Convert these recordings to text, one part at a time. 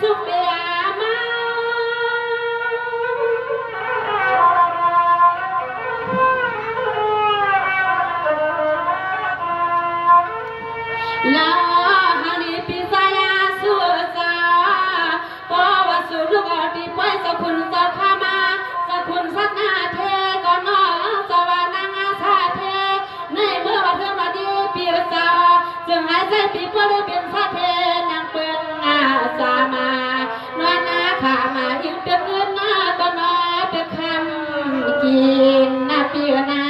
สุขเบียมาลาฮันปิซายาสุซาปวสุรุกติปอยสกุลสขมาสกุลสักนาเทกอนอสวานังอาสาเทในเมื่อวันเธอมาดีปีสาจึงหายใจปีปเลยเป็นสาเทนางเปิงอาสามานวนาขามายิ่งเป็นเงินนาก็นอเป็นคำกินนาปีนา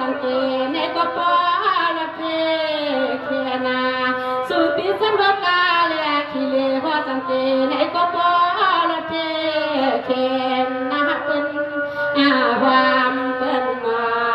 สังเกตในกปอละเพเขียนาสุปิสังกาและขีเลพอสังเกตในกปอละเพเขียนาเป็นความเป็นมา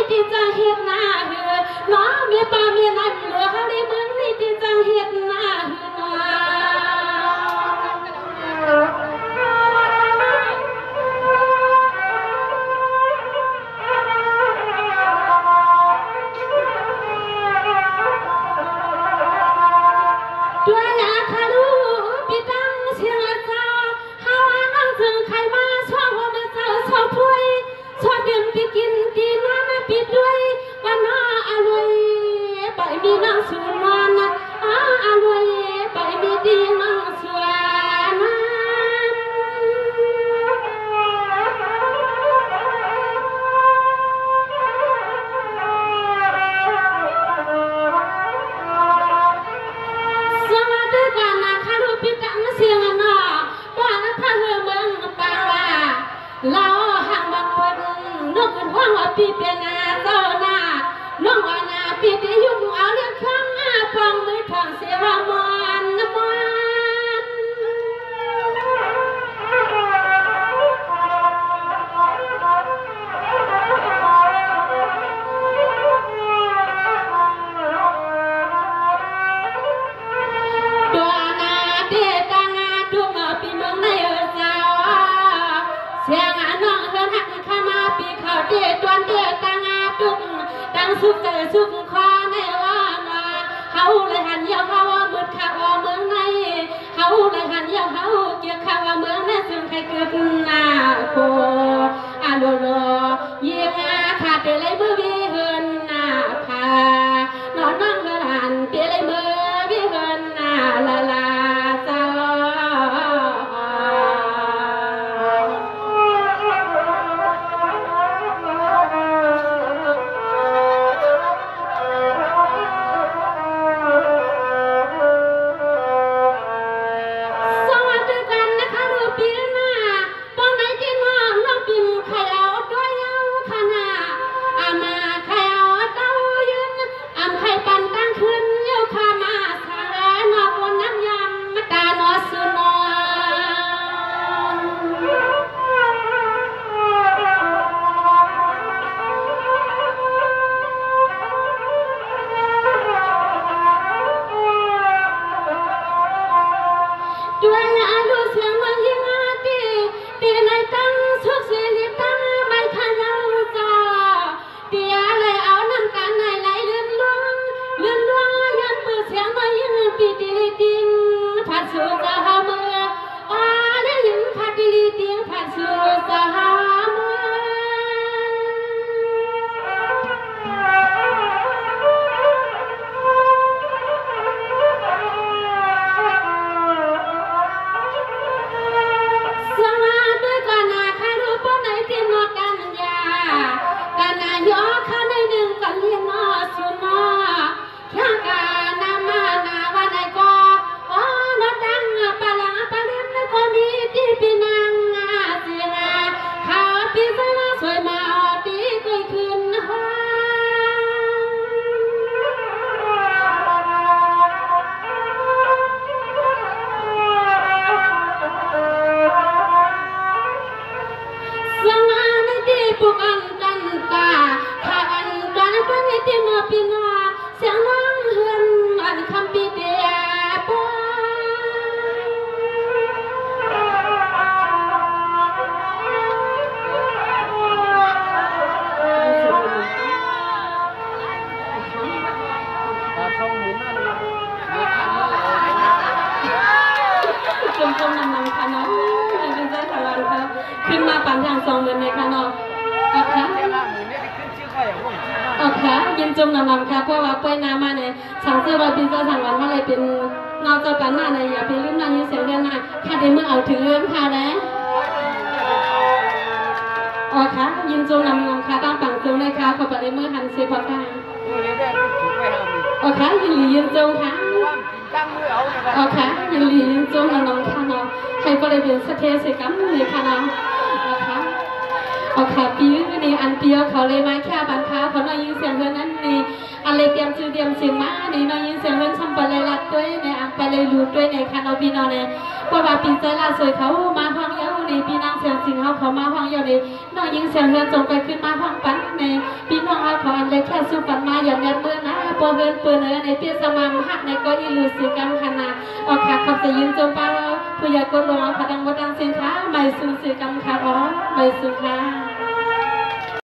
ที่จะเฮ็ดหน้าเหือน้องมีป่ามีน้ำเหลือเขาในเมืองนี่ที่จะเฮ็ดหน้าเหือน้ด้วยยาคารูปีตังเสียงเจ้าฮาวาน้องถึงใครมาชอบว่ามาเจ้าชอบถ้วยชอบดื่มไปกินตีน้ำปิดด้วยวันน้าอร่อยไปมีน้องสูนนอนอร่อยไปมีดีน้องสวนสวัสดีกันนะคารูปิตังเสียงน้อว่าถ้าเธอเมืองปาว่าเราห่างบังเพิ่นนกหัวหัวปีเป็นนาเจ้าหน้าน้องว่านาปีที่ยุ่งเอาเรื่องข้างปองมือทางเสียวมอนตัวนาเด็กต่างทุกปีเมืองในเจ้าเสียงน้องเฮือนหักข้ามาปีเขาเด็กตวนเด็กต่างทุกดังสุขใจสุขคอในวันว่าเขาเลยหันเยี่ยวเขามืดข้าวเมืองในเขาเลยหันเยี่ยวเขาเกี่ยวข้าวเมืองในซึ่งใครเกิดหน้าโคอาโลโลยิ่งขาดเลยมือวิเหินหน้าผานอนนั่งเฮือนหันเตเลยมือวิเหินหน้าละลาเจ้าด้วยอาดูเสียงมันยิ่งดีดีในตั้งสุขสิริตั้งไม่ขยันจ้าดีอะไรเอาน้ำตาไหลไหลเลื่อนล่วงยันปืนเสียงมันยิ่งปีดีดิ้งผัดสู่จะหามือได้ยินผัดดีดิ้งผัดสู่จะหามือขึ้นมาปั่นทาง2 เดือนในค่ะเนาะค่ะค่ะยินจมนำค่ะเพราะว่าไปน้ำมาเนี่ยสั่งเสื้อว่าพิซซ่าสั่งวันว่าอะไรเป็นนอกจากปั่นหน้าเนี่ยอย่าไปลืมนานยืนเสียงเรียนนะค่ะเดี๋ยวเมื่อเอาถึงเรื่องค่ะนะค่ะยินจมนำค่ะตั้งปังจงเลยค่ะขอไปเมื่อหันเสียพอค่ะค่ะยินหลียินจงค่ะค่ะยินหลียินจงนำค่ะเนาะใครก็เลยเป็นสเตจกัมเลยค่ะเนาะค่ะปีนี้อันเปียวเขาเลยมาแค่บันค้าเขาหน่อยยิงเสียงเพื่อนนั้นนี่อะไรเตรียมชื่อเตรียมเสียงมานี่หน่อยยิงเสียงเพื่อนทำไปเลยรัดด้วยในอันไปเลยรูดด้วยในคันเอาพี่น้องเนี่ยเพราะว่าปีใจล่าสุดเขามาห้องเยาในพี่น้องเสียงจริงเขามาห้องเยาในหน่อยยิงเสียงเพื่อนจงไปขึ้นมาห้องปั้นในพี่น้องเขา เฮินเปิ้นในเปียสมามหักในก็อีลูสิกรรมขนาดออกขาขับจะยืนจมปาผู้ใหญ่กดลงพดังวดังสินค้าใบสุนสิกรรมค่ะอ๋อใบสุนค้า